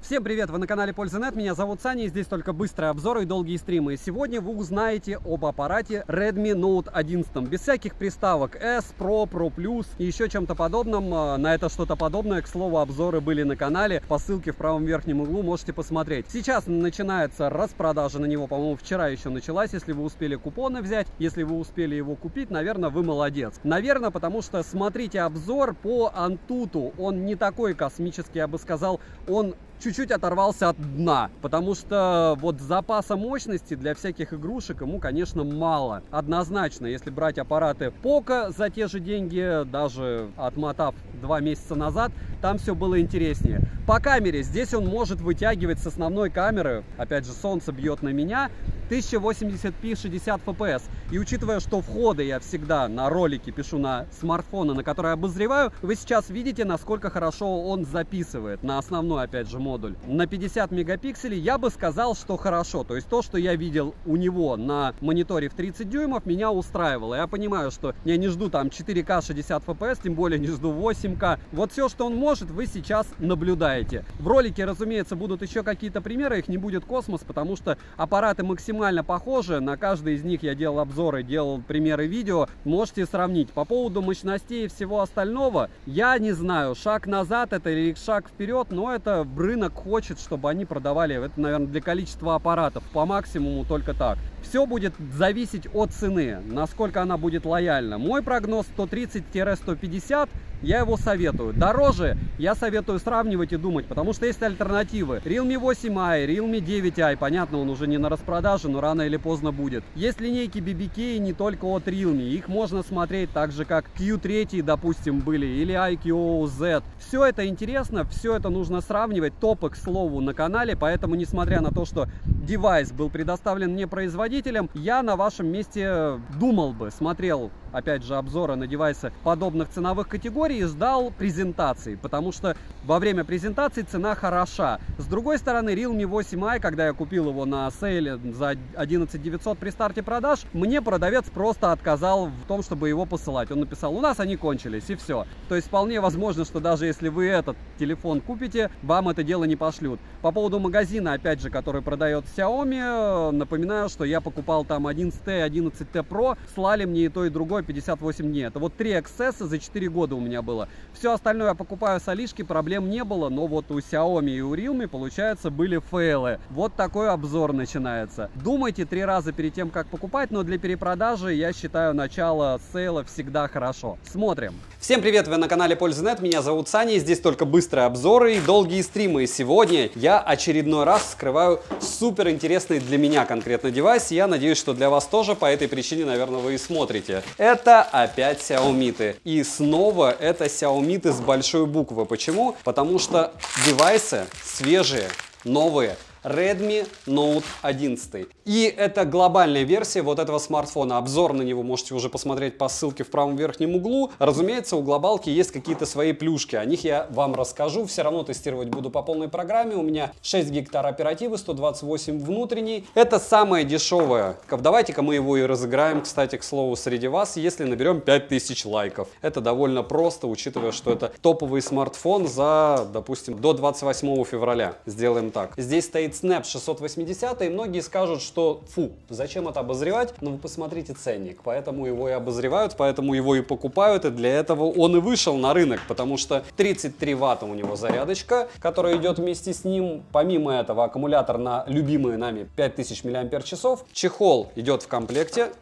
Всем привет, вы на канале Польза.нет, меня зовут Саня, и здесь только быстрые обзоры и долгие стримы. Сегодня вы узнаете об аппарате Redmi Note 11, без всяких приставок S, Pro, Pro Plus и еще чем-то подобным. На это что-то подобное, к слову, обзоры были на канале, по ссылке в правом верхнем углу можете посмотреть. Сейчас начинается распродажа на него, по-моему, вчера еще началась. Если вы успели купоны взять, если вы успели его купить, наверное, вы молодец. Наверное, потому что смотрите обзор по Antutu, он не такой космический, я бы сказал, он чуть-чуть оторвался от дна, потому что вот запаса мощности для всяких игрушек ему, конечно, мало. Однозначно, если брать аппараты Poco за те же деньги, даже отмотав 2 месяца назад, там все было интереснее. По камере здесь он может вытягивать с основной камеры, опять же, солнце бьет на меня, 1080p 60 fps. И учитывая, что входы я всегда на ролики пишу на смартфоны, на которые обозреваю, вы сейчас видите, насколько хорошо он записывает на основной, опять же, модуль. На 50 мегапикселей я бы сказал, что хорошо. То есть то, что я видел у него на мониторе в 30 дюймов, меня устраивало. Я понимаю, что я не жду там 4К 60 fps, тем более не жду 8К. Вот все, что он может, вы сейчас наблюдаете. В ролике, разумеется, будут еще какие-то примеры, их не будет космос, потому что аппараты максимально похожи. На каждый из них я делал обзоры, делал примеры видео. Можете сравнить. По поводу мощностей и всего остального, я не знаю, шаг назад это или шаг вперед, но это рынок хочет, чтобы они продавали, это, наверное, для количества аппаратов по максимуму только так. Все будет зависеть от цены, насколько она будет лояльна. Мой прогноз 130-150, я его советую. Дороже я советую сравнивать и думать, потому что есть альтернативы. Realme 8i, Realme 9i, понятно, он уже не на распродаже, но рано или поздно будет. Есть линейки BBK не только от Realme, их можно смотреть так же, как Q3, допустим, были, или IQOO Z. Все это интересно, все это нужно сравнивать, топы, к слову, на канале, поэтому, несмотря на то, что девайс был предоставлен мне производителем, я на вашем месте думал бы, смотрел, опять же, обзоры на девайсы подобных ценовых категорий и ждал презентации, потому что во время презентации цена хороша. С другой стороны, Realme 8i, когда я купил его на сейле за 11 900 при старте продаж, мне продавец просто отказал в том, чтобы его посылать. Он написал: у нас они кончились, и все. То есть вполне возможно, что даже если вы этот телефон купите, вам это дело не пошлют. По поводу магазина, опять же, который продает Xiaomi, напоминаю, что я покупал там 11T, 11T Pro, слали мне и то, и другое 58 дней. Это вот 3 XS за 4 года у меня было. Все остальное я покупаю с Алишки, проблем не было, но вот у Xiaomi и у Realme, получается, были фейлы. Вот такой обзор начинается. Думайте 3 раза перед тем, как покупать, но для перепродажи, я считаю, начало сейла всегда хорошо. Смотрим. Всем привет, вы на канале Польза.нет, меня зовут Саня, и здесь только быстрые обзоры и долгие стримы. И сегодня я очередной раз вскрываю супер интересный для меня конкретно девайс. Я надеюсь, что для вас тоже, по этой причине, наверное, вы и смотрите. Это опять Xiaomi. И снова это Xiaomi с большой буквы. Почему? Потому что девайсы свежие, новые. Redmi Note 11. И это глобальная версия вот этого смартфона. Обзор на него можете уже посмотреть по ссылке в правом верхнем углу. Разумеется, у глобалки есть какие-то свои плюшки. О них я вам расскажу. Все равно тестировать буду по полной программе. У меня 6 гектар оперативы, 128 внутренней. Это самое дешевое. Давайте-ка мы его и разыграем, кстати, к слову, среди вас, если наберем 5000 лайков. Это довольно просто, учитывая, что это топовый смартфон за, допустим, до 28 февраля. Сделаем так. Здесь стоит Snap 680, и многие скажут, что фу, зачем это обозревать? Но вы посмотрите ценник, поэтому его и обозревают, поэтому его и покупают, и для этого он и вышел на рынок, потому что 33 ватта у него зарядочка, которая идет вместе с ним. Помимо этого, аккумулятор на любимые нами 5000 мАч. Чехол идет в комплекте.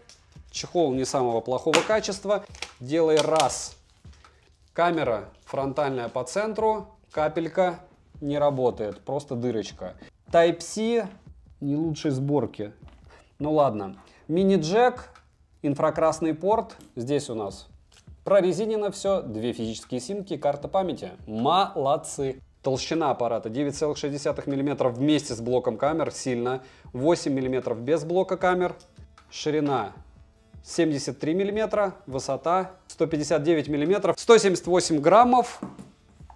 Чехол не самого плохого качества. Делай раз. Камера фронтальная по центру, капелька не работает, просто дырочка. Type-C не лучшей сборки. Ну ладно. Мини-джек, инфракрасный порт. Здесь у нас прорезинено все. 2 физические симки, карта памяти. Молодцы. Толщина аппарата 9,6 мм вместе с блоком камер. Сильно. 8 мм без блока камер. Ширина 73 мм. Высота 159 мм. 178 граммов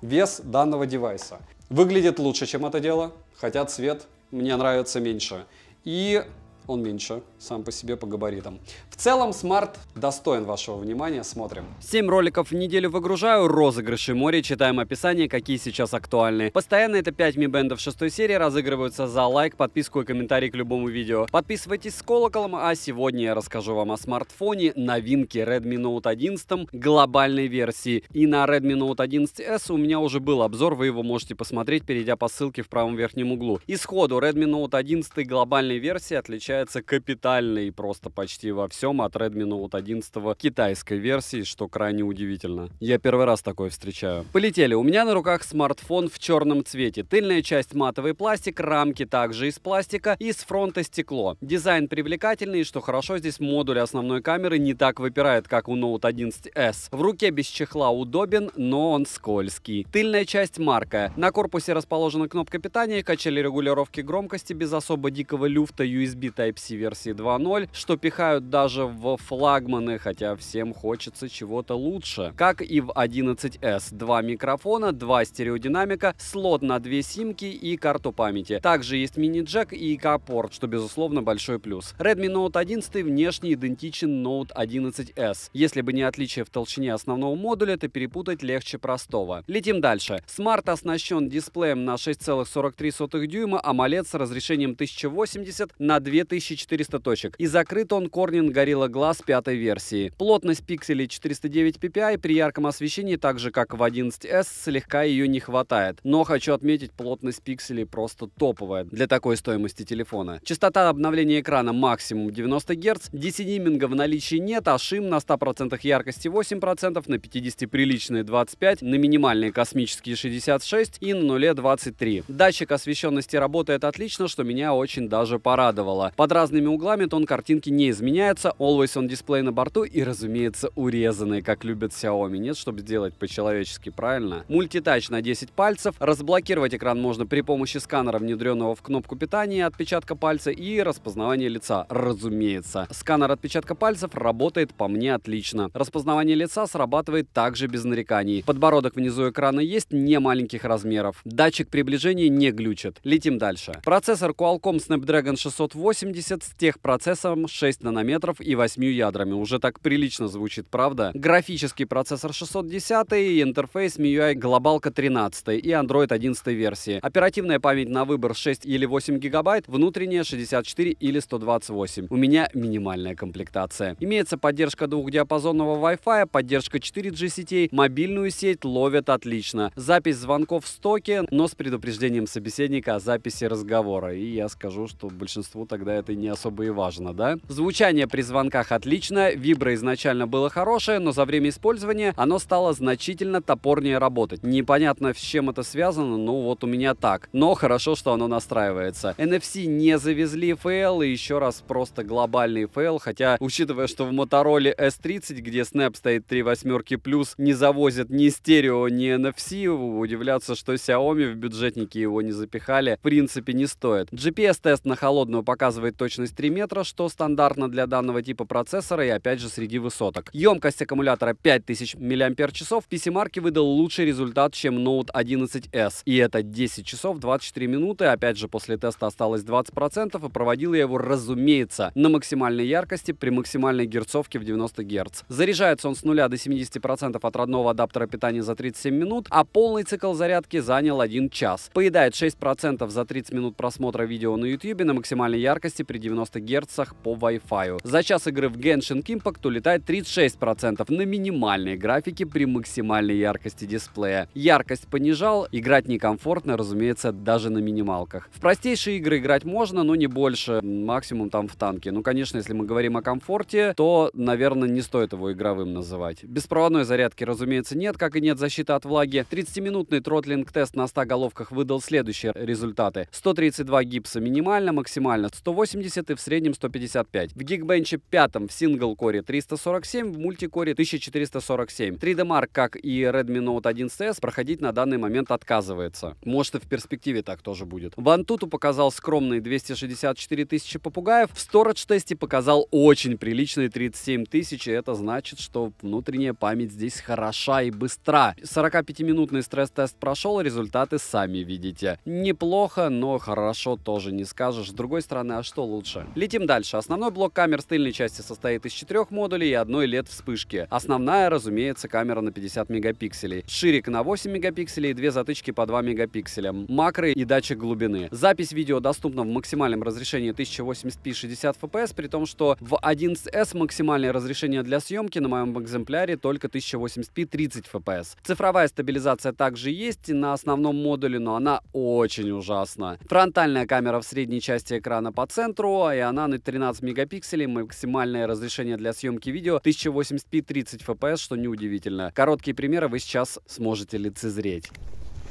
вес данного девайса. Выглядит лучше, чем это дело, хотя цвет мне нравится меньше. И он меньше, сам по себе по габаритам. В целом, смарт достоин вашего внимания, смотрим. 7 роликов в неделю выгружаю, розыгрыши море, читаем описание, какие сейчас актуальны. Постоянно это 5 Mi Band 6 серии разыгрываются за лайк, подписку и комментарий к любому видео. Подписывайтесь с колоколом, а сегодня я расскажу вам о смартфоне, новинке Redmi Note 11 глобальной версии. И на Redmi Note 11s у меня уже был обзор, вы его можете посмотреть, перейдя по ссылке в правом верхнем углу. Исходу Redmi Note 11 глобальной версии отличается капитально и просто почти во всем от Redmi Note 11 китайской версии, что крайне удивительно. Я первый раз такое встречаю. Полетели. У меня на руках смартфон в черном цвете. Тыльная часть матовый пластик, рамки также из пластика и с фронта стекло. Дизайн привлекательный, и что хорошо, здесь модуль основной камеры не так выпирает, как у Note 11s. В руке без чехла удобен, но он скользкий. Тыльная часть марка. На корпусе расположена кнопка питания, качели регулировки громкости без особо дикого люфта, USB Type-C версии 2.0, что пихают даже в флагманы, хотя всем хочется чего-то лучше. Как и в 11s. 2 микрофона, 2 стереодинамика, слот на 2 симки и карту памяти. Также есть мини-джек и ИК-порт, что безусловно большой плюс. Redmi Note 11 внешне идентичен Note 11s. Если бы не отличие в толщине основного модуля, то перепутать легче простого. Летим дальше. Смарт оснащен дисплеем на 6,43 дюйма AMOLED с разрешением 1080 на 2400 точек. И закрыт он Corning Gorilla Glass 5 версии. Плотность пикселей 409 ppi, при ярком освещении, так же как в 11s, слегка ее не хватает. Но хочу отметить, плотность пикселей просто топовая для такой стоимости телефона. Частота обновления экрана максимум 90 Гц, десиниминга в наличии нет, а шим на 100% яркости 8%, на 50 приличные 25%, на минимальные космические 66% и на нуле 23%. Датчик освещенности работает отлично, что меня очень даже порадовало. Под разными углами тон картинки не изменяется, Always On дисплей на борту и, разумеется, урезанный, как любят Xiaomi. Нет, чтобы сделать по-человечески правильно. Мультитач на 10 пальцев. Разблокировать экран можно при помощи сканера, внедренного в кнопку питания, отпечатка пальца и распознавания лица. Разумеется. Сканер отпечатка пальцев работает по мне отлично. Распознавание лица срабатывает также без нареканий. Подбородок внизу экрана есть, не маленьких размеров. Датчик приближения не глючит. Летим дальше. Процессор Qualcomm Snapdragon 680 с техпроцессором 6 нанометров и 8 ядрами. Уже так прилично звучит, правда? Графический процессор 610, интерфейс MIUI глобалка 13 и Android 11 версии. Оперативная память на выбор 6 или 8 гигабайт, внутренняя 64 или 128. У меня минимальная комплектация. Имеется поддержка двухдиапазонного Wi-Fi, поддержка 4G сетей, мобильную сеть ловят отлично. Запись звонков в стоке, но с предупреждением собеседника о записи разговора. И я скажу, что большинству тогда это не особо и важно, да? Звучание при звонках отлично, вибро изначально было хорошее, но за время использования оно стало значительно топорнее работать. Непонятно, с чем это связано, но вот у меня так. Но хорошо, что оно настраивается. NFC не завезли, фейл, и еще раз просто глобальный фейл, хотя, учитывая, что в Motorola S30, где Snap стоит 3 восьмерки плюс, не завозят ни стерео, ни NFC, удивляться, что Xiaomi в бюджетнике его не запихали, в принципе не стоит. GPS-тест на холодную показывает точность 3 метра, что стандартно для данного типа процессора и опять же среди высоток. Емкость аккумулятора 5000 мАч. PC-Mark выдал лучший результат, чем Note 11s. И это 10 часов 24 минуты. Опять же, после теста осталось 20%, и проводил я его, разумеется, на максимальной яркости при максимальной герцовке в 90 Гц. Заряжается он с 0 до 70% от родного адаптера питания за 37 минут, а полный цикл зарядки занял 1 час. Поедает 6% за 30 минут просмотра видео на YouTube на максимальной яркости при 90 Гц по Wi-Fi. За час игры в Genshin Impact улетает 36% на минимальной графике при максимальной яркости дисплея. Яркость понижал, играть некомфортно, разумеется, даже на минималках. В простейшие игры играть можно, но не больше, максимум там в танке. Ну, конечно, если мы говорим о комфорте, то, наверное, не стоит его игровым называть. Беспроводной зарядки, разумеется, нет, как и нет защиты от влаги. 30-минутный тротлинг-тест на 100 головках выдал следующие результаты. 132 гипса минимально, максимально 180 и в среднем 155. В Geekbench 5 в сингл-коре 347, в мультикоре 1447. 3D Mark, как и Redmi Note 11s, проходить на данный момент отказывается. Может, и в перспективе так тоже будет. В Antutu показал скромные 264 тысячи попугаев, в Storage-тесте показал очень приличные 37 тысяч, и это значит, что внутренняя память здесь хороша и быстра. 45-минутный стресс-тест прошел, результаты сами видите. Неплохо, но хорошо тоже не скажешь. С другой стороны, а что лучше? Летим дальше. Основной блок камер с тыльной отдельной части состоит из 4 модулей и одной LED-вспышки. Основная, разумеется, камера на 50 мегапикселей. Ширик на 8 мегапикселей и 2 затычки по 2 мегапикселя. Макро и датчик глубины. Запись видео доступна в максимальном разрешении 1080p 60 fps, при том, что в 11s максимальное разрешение для съемки на моем экземпляре только 1080p 30 fps. Цифровая стабилизация также есть на основном модуле, но она очень ужасна. Фронтальная камера в средней части экрана по центру, и она на 13 мегапикселей, максимальное разрешение для съемки видео 1080p 30 fps, что неудивительно. Короткие примеры вы сейчас сможете лицезреть.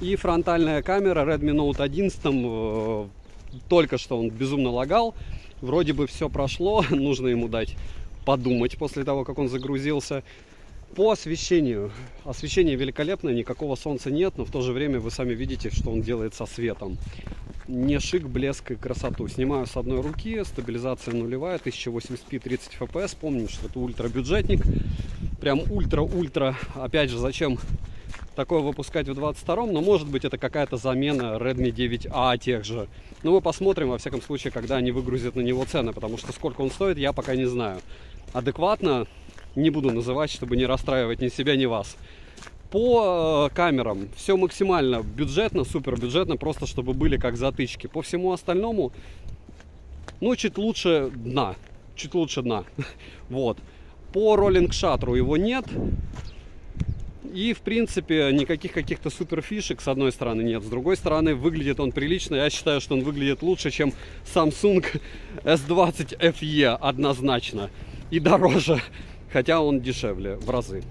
И фронтальная камера Redmi Note 11, только что он безумно лагал, вроде бы все прошло, нужно ему дать подумать после того, как он загрузился. По освещению. Освещение великолепное, никакого солнца нет, но в то же время вы сами видите, что он делает со светом. Не шик, блеск и красоту. Снимаю с одной руки, стабилизация нулевая, 1080p 30 fps. Помню, что это ультрабюджетник. Прям ультра-ультра. Опять же, зачем такое выпускать в 22-м? Но может быть это какая-то замена Redmi 9A тех же. Но мы посмотрим, во всяком случае, когда они выгрузят на него цены. Потому что сколько он стоит, я пока не знаю. Адекватно не буду называть, чтобы не расстраивать ни себя, ни вас. По камерам все максимально бюджетно, супер бюджетно, просто чтобы были как затычки. По всему остальному, ну, чуть лучше дна. Чуть лучше дна. Вот. По роллинг-шаттеру его нет. И, в принципе, никаких каких-то супер фишек с одной стороны нет. С другой стороны, выглядит он прилично. Я считаю, что он выглядит лучше, чем Samsung S20 FE однозначно. И дороже. Хотя он дешевле в разы.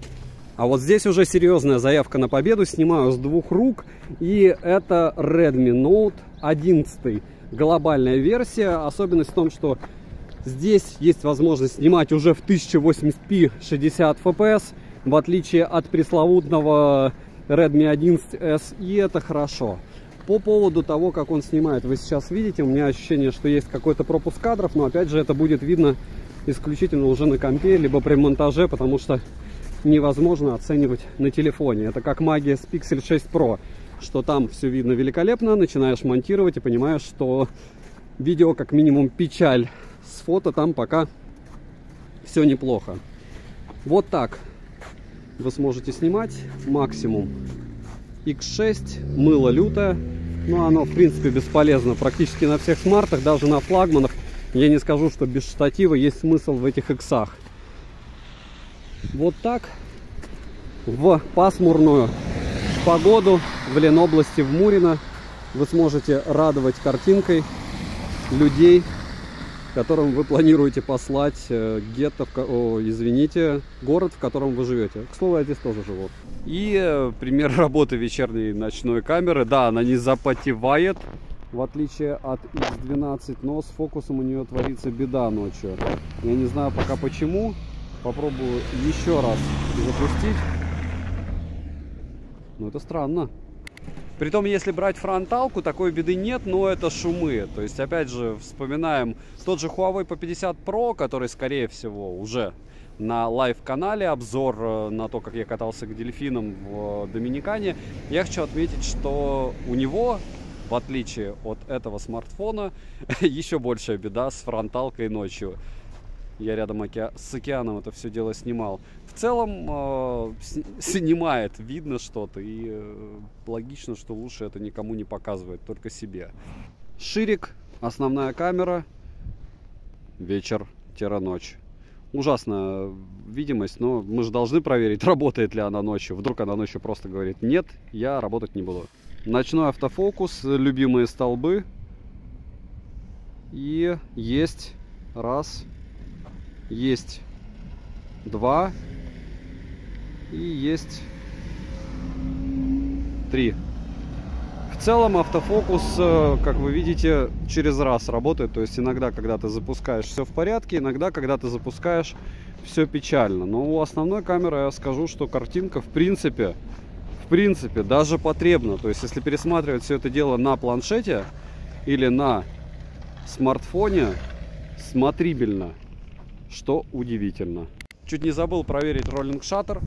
А вот здесь уже серьезная заявка на победу. Снимаю с двух рук. И это Redmi Note 11. Глобальная версия. Особенность в том, что здесь есть возможность снимать уже в 1080p 60 fps. В отличие от пресловутного Redmi 11S. И это хорошо. По поводу того, как он снимает, вы сейчас видите, у меня ощущение, что есть какой-то пропуск кадров. Но опять же, это будет видно исключительно уже на компе, либо при монтаже, потому что невозможно оценивать на телефоне. Это как магия с Pixel 6 Pro, что там все видно великолепно, начинаешь монтировать и понимаешь, что видео как минимум печаль. С фото там пока все неплохо. Вот так вы сможете снимать максимум X6, мыло лютое, но оно в принципе бесполезно практически на всех смартах, даже на флагманах. Я не скажу, что без штатива есть смысл в этих иксах. Вот так в пасмурную погоду в Ленобласти, в Мурино вы сможете радовать картинкой людей, которым вы планируете послать гетто, город, в котором вы живете. К слову, я здесь тоже живу. И пример работы вечерней ночной камеры. Да, она не запотевает, в отличие от X12, но с фокусом у нее творится беда ночью. Я не знаю пока почему. Попробую еще раз запустить. Ну, это странно. Притом, если брать фронталку, такой беды нет, но это шумы. То есть, опять же, вспоминаем тот же Huawei P50 Pro, который, скорее всего, уже на лайв-канале, обзор на то, как я катался к дельфинам в Доминикане. Я хочу отметить, что у него, в отличие от этого смартфона, еще большая беда с фронталкой ночью. Я рядом с океаном это все дело снимал. В целом снимает, видно что-то. И логично, что лучше это никому не показывать, только себе. Ширик, основная камера. Вечер-ночь. Ужасная видимость, но мы же должны проверить, работает ли она ночью. Вдруг она ночью просто говорит: нет, я работать не буду. Ночной автофокус, любимые столбы. И есть раз, есть два и есть три. В целом автофокус, как вы видите, через раз работает. То есть иногда, когда ты запускаешь, все в порядке, иногда, когда ты запускаешь, все печально. Но у основной камеры я скажу, что картинка в принципе даже потребна. То есть если пересматривать все это дело на планшете или на смартфоне, смотрибельно, что удивительно. Чуть не забыл проверить роллинг-шаттер.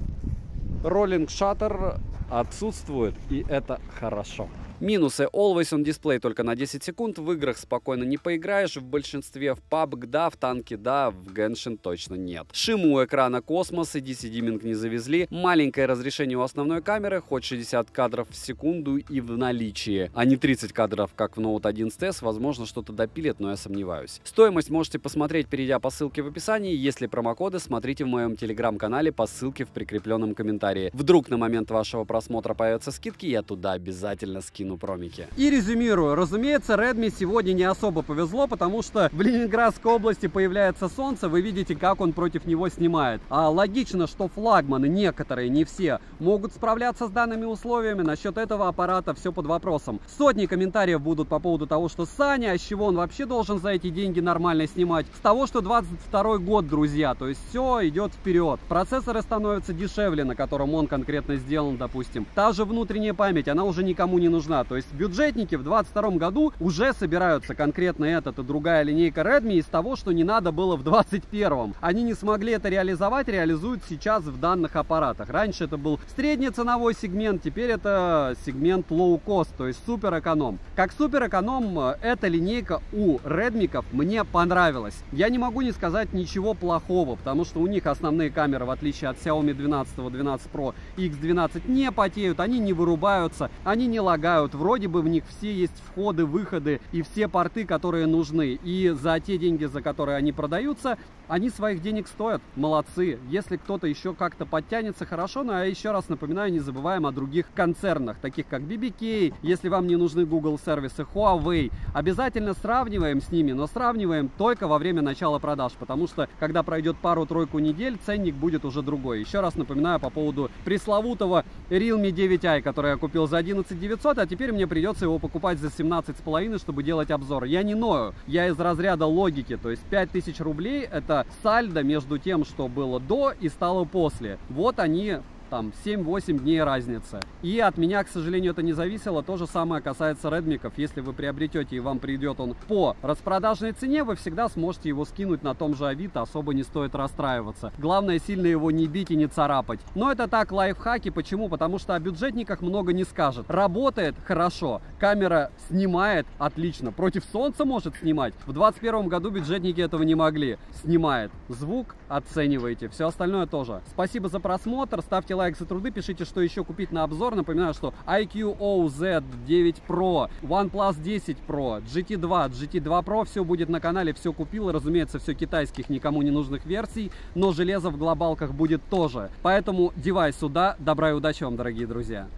Роллинг-шаттер отсутствует, и это хорошо. Минусы: Always on Display только на 10 секунд, в играх спокойно не поиграешь, в большинстве в PUBG да, в танки да, в Genshin точно нет. Шим у экрана космос, и DC Dimming не завезли, маленькое разрешение у основной камеры, хоть 60 кадров в секунду и в наличии, а не 30 кадров, как в Note 11s, возможно, что-то допилят, но я сомневаюсь. Стоимость можете посмотреть, перейдя по ссылке в описании, если промокоды, смотрите в моем телеграм-канале по ссылке в прикрепленном комментарии. Вдруг на момент вашего просмотра появятся скидки, я туда обязательно скину промики. И резюмирую, разумеется, Redmi сегодня не особо повезло, потому что в Ленинградской области появляется солнце, вы видите, как он против него снимает. А логично, что флагманы, некоторые, не все, могут справляться с данными условиями. Насчет этого аппарата все под вопросом. Сотни комментариев будут по поводу того, что Саня, а с чего он вообще должен за эти деньги нормально снимать? С того, что 22 год, друзья, то есть все идет вперед. Процессоры становятся дешевле, на котором он конкретно сделан, допустим. Та же внутренняя память, она уже никому не нужна. То есть бюджетники в 22 году уже собираются конкретно этот и другая линейка Redmi из того, что не надо было в 21. Они не смогли это реализовать, реализуют сейчас в данных аппаратах. Раньше это был средний ценовой сегмент, теперь это сегмент low cost, то есть супер эконом. Как супер эконом эта линейка у Redmi мне понравилась. Я не могу не сказать ничего плохого, потому что у них основные камеры, в отличие от Xiaomi 12, 12 Pro и X12, не потеют, они не вырубаются, они не лагают. Вроде бы в них все есть входы, выходы и все порты, которые нужны. И за те деньги, за которые они продаются, они своих денег стоят. Молодцы. Если кто-то еще как-то подтянется, хорошо. Но я еще раз напоминаю, не забываем о других концернах, таких как BBK. Если вам не нужны Google сервисы, Huawei, обязательно сравниваем с ними, но сравниваем только во время начала продаж, потому что когда пройдет пару-тройку недель, ценник будет уже другой. Еще раз напоминаю по поводу пресловутого Realme 9i, который я купил за 11 900, а теперь мне придется его покупать за 17,5, чтобы делать обзор. Я не ною, я из разряда логики, то есть 5000 рублей это сальдо между тем, что было до и стало после. Вот они, там 7-8 дней разница. И от меня, к сожалению, это не зависело. То же самое касается Redmi-ков. Если вы приобретете и вам придет он по распродажной цене, вы всегда сможете его скинуть на том же Авито, особо не стоит расстраиваться. Главное, сильно его не бить и не царапать. Но это так, лайфхаки. Почему? Потому что о бюджетниках много не скажет. Работает хорошо, камера снимает отлично, против солнца может снимать. В 2021 году бюджетники этого не могли. Снимает. Звук оцениваете, все остальное тоже. Спасибо за просмотр, ставьте лайк за труды, пишите, что еще купить на обзор. Напоминаю, что IQ OZ 9 Pro, OnePlus 10 Pro, GT2, GT2 Pro, все будет на канале, все купил. Разумеется, все китайских, никому не нужных версий, но железо в глобалках будет тоже. Поэтому девайс сюда. Добра и удачи вам, дорогие друзья.